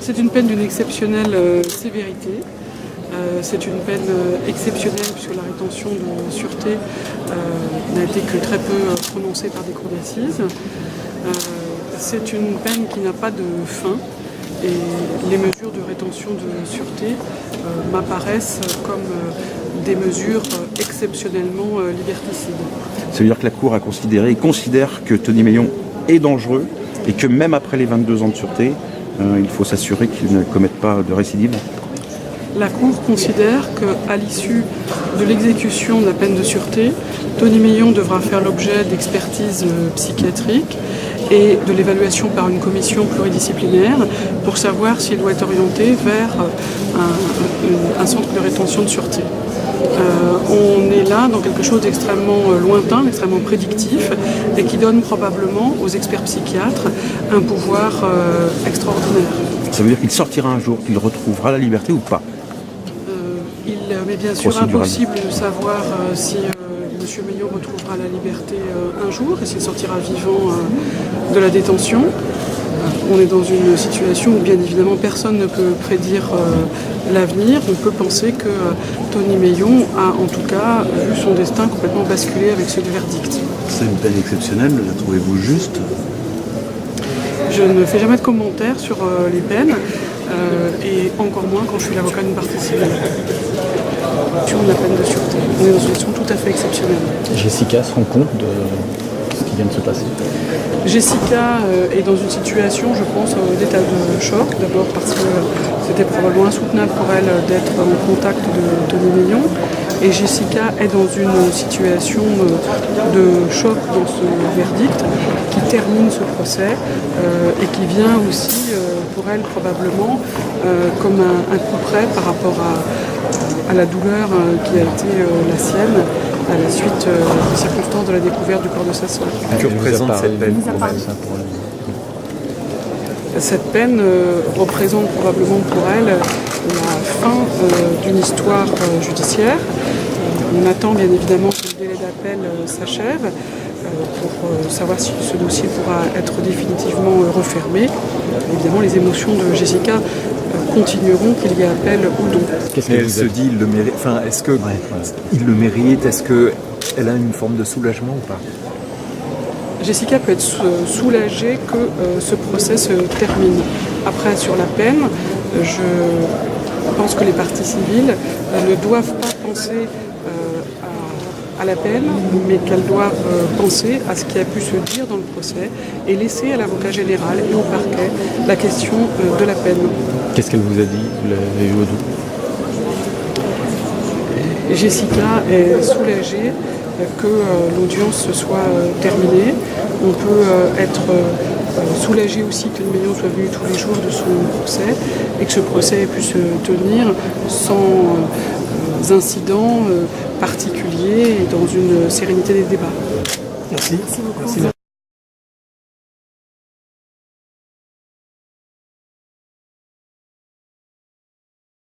C'est une peine d'une exceptionnelle sévérité. C'est une peine exceptionnelle puisque la rétention de sûreté n'a été que très peu prononcée par des cours d'assises. C'est une peine qui n'a pas de fin et les mesures de rétention de sûreté m'apparaissent comme des mesures exceptionnellement liberticides. Ça veut dire que la Cour a considère que Tony Meillon est dangereux et que même après les 22 ans de sûreté, il faut s'assurer qu'il ne commette pas de récidive. La Cour considère qu'à l'issue de l'exécution de la peine de sûreté, Tony Meillon devra faire l'objet d'expertise psychiatrique et de l'évaluation par une commission pluridisciplinaire pour savoir s'il doit être orienté vers un centre de rétention de sûreté. On est là dans quelque chose d'extrêmement lointain, d'extrêmement prédictif et qui donne probablement aux experts psychiatres un pouvoir extraordinaire. Ça veut dire qu'il sortira un jour, qu'il retrouvera la liberté ou pas? Il m'est bien sûr impossible de savoir si M. Meillon retrouvera la liberté un jour et s'il sortira vivant de la détention. On est dans une situation où bien évidemment personne ne peut prédire l'avenir. On peut penser que Tony Meillon a en tout cas vu son destin complètement basculer avec ce verdict. C'est une peine exceptionnelle, la trouvez-vous juste? Je ne fais jamais de commentaires sur les peines et encore moins quand je suis l'avocat d'une partie civile. Sur la peine de sûreté. On est dans une situation tout à fait exceptionnelle. Jessica se rend compte de ce qui vient de se passer? Jessica est dans une situation, je pense, d'état de choc. D'abord parce que c'était probablement insoutenable pour elle d'être en contact de Tony Meillon. Et Jessica est dans une situation de choc dans ce verdict qui termine ce procès et qui vient aussi pour elle probablement comme un coup près par rapport à la douleur qui a été la sienne à la suite des circonstances de la découverte du corps de sa sœur. Que représente cette peine? Cette peine représente probablement pour elle la fin d'une histoire judiciaire. On attend bien évidemment que le délai d'appel s'achève pour savoir si ce dossier pourra être définitivement refermé. Évidemment, les émotions de Jessica continueront qu'il y ait appel ou non. Elle se dit, il le mérite. Enfin, est-ce que il le mérite? Est-ce qu'elle a une forme de soulagement ou pas? Jessica peut être soulagée que ce procès se termine. Après, sur la peine, je pense que les parties civiles ne doivent pas penser à la peine, mais qu'elles doivent penser à ce qui a pu se dire dans le procès et laisser à l'avocat général et au parquet la question de la peine. Qu'est-ce qu'elle vous a dit? Vous l'avez eu au doux? Jessica est soulagée que l'audience soit terminée. On peut être soulagé aussi que Tony Meillon soit venu tous les jours de son procès et que ce procès ait pu se tenir sans incidents particuliers et dans une sérénité des débats. Merci. Merci beaucoup. Merci.